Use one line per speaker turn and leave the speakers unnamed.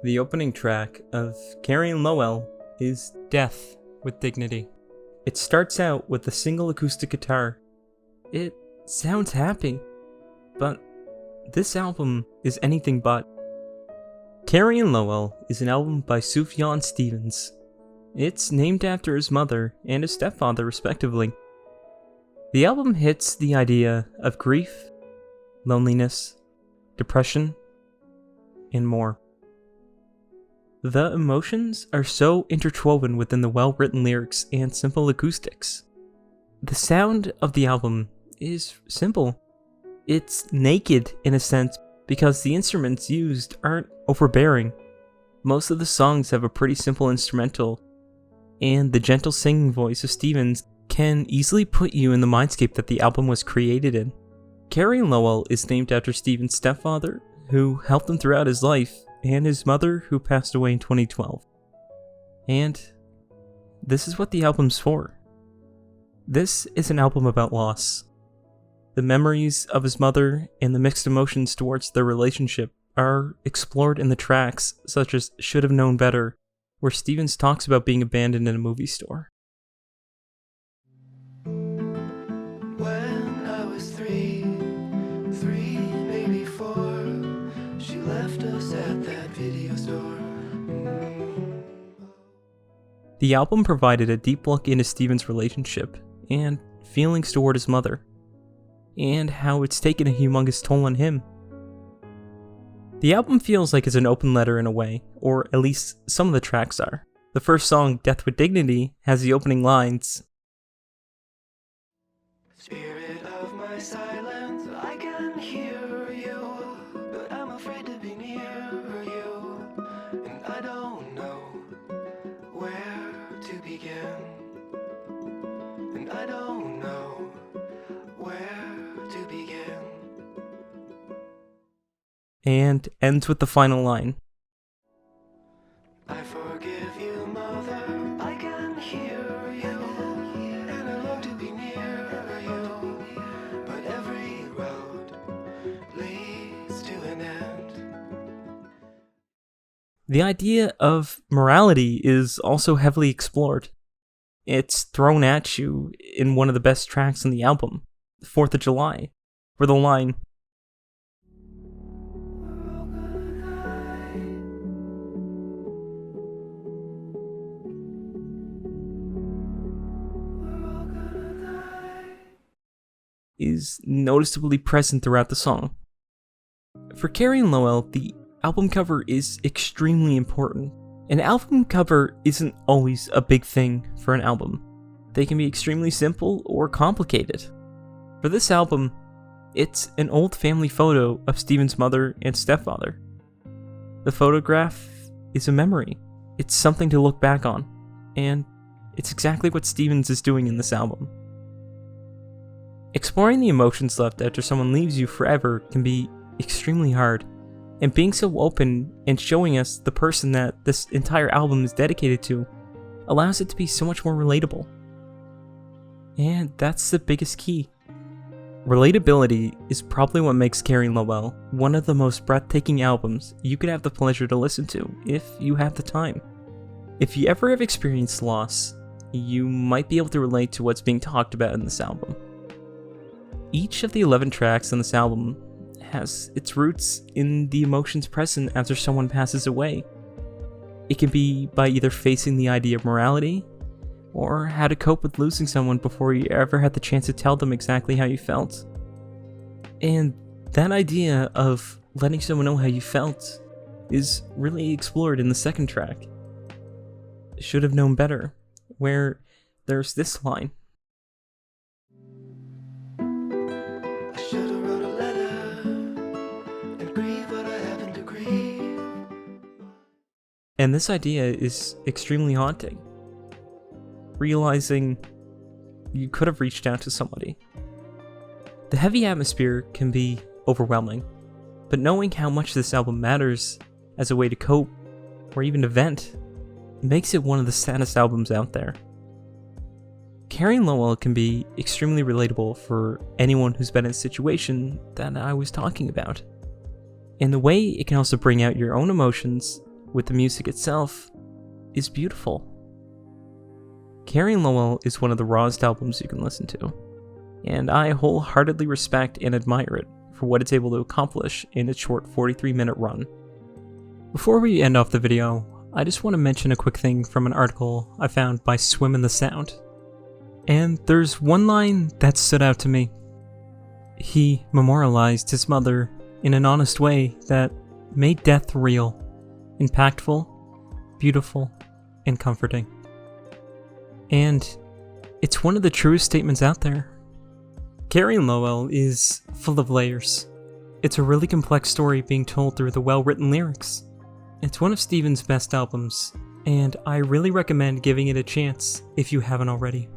The opening track of Carrie and Lowell is Death with Dignity. It starts out with a single acoustic guitar. It sounds happy, but this album is anything but. Carrie and Lowell is an album by Sufjan Stevens. It's named after his mother and his stepfather, respectively. The album hits the idea of grief, loneliness, depression, and more. The emotions are so interwoven within the well-written lyrics and simple acoustics. The sound of the album is simple. It's naked in a sense because the instruments used aren't overbearing. Most of the songs have a pretty simple instrumental, and the gentle singing voice of Stevens can easily put you in the mindscape that the album was created in. Carrie Lowell is named after Stevens' stepfather, who helped him throughout his life, and his mother, who passed away in 2012. And this is what the album's for. This is an album about loss. The memories of his mother and the mixed emotions towards their relationship are explored in the tracks, such as Should Have Known Better, where Stevens talks about being abandoned in a movie store.
When I was three, maybe 4, she left us at that video store.
The album provided a deep look into Stevens' relationship and feelings toward his mother, and how it's taken a humongous toll on him. The album feels like it's an open letter in a way, or at least some of the tracks are. The first song, Death with Dignity, has the opening lines,
Spirit of my silence, I can hear you, but I'm afraid to be near you, and I don't know where to begin, and I don't know where to begin.
and ends with the final line.
I forgive you, mother, I can hear you, and I long to be near you, but every road leads to an end.
The idea of morality is also heavily explored. It's thrown at you in one of the best tracks on the album, 4th of July, where the line, is noticeably present throughout the song. For Carrie and Lowell, the album cover is extremely important. An album cover isn't always a big thing for an album. They can be extremely simple or complicated. For this album, it's an old family photo of Stevens' mother and stepfather. The photograph is a memory. It's something to look back on, and it's exactly what Stevens is doing in this album. Exploring the emotions left after someone leaves you forever can be extremely hard, and being so open and showing us the person that this entire album is dedicated to allows it to be so much more relatable. And that's the biggest key. Relatability is probably what makes Carrie Lowell one of the most breathtaking albums you could have the pleasure to listen to if you have the time. If you ever have experienced loss, you might be able to relate to what's being talked about in this album. Each of the 11 tracks on this album has its roots in the emotions present after someone passes away. It can be by either facing the idea of morality, or how to cope with losing someone before you ever had the chance to tell them exactly how you felt. And that idea of letting someone know how you felt is really explored in the second track, Should Have Known Better, where there's this line, and this idea is extremely haunting. Realizing you could have reached out to somebody. The heavy atmosphere can be overwhelming, but knowing how much this album matters as a way to cope, or even to vent, makes it one of the saddest albums out there. Carrie Lowell can be extremely relatable for anyone who's been in a situation that I was talking about. And the way it can also bring out your own emotions with the music itself is beautiful. Carrie and Lowell is one of the rawest albums you can listen to, and I wholeheartedly respect and admire it for what it's able to accomplish in its short 43-minute run. Before we end off the video, I just want to mention a quick thing from an article I found by Swim in the Sound. And there's one line that stood out to me. He memorialized his mother in an honest way that made death real, impactful, beautiful, and comforting. And it's one of the truest statements out there. Carrie and Lowell is full of layers. It's a really complex story being told through the well-written lyrics. It's one of Stevens' best albums, and I really recommend giving it a chance if you haven't already.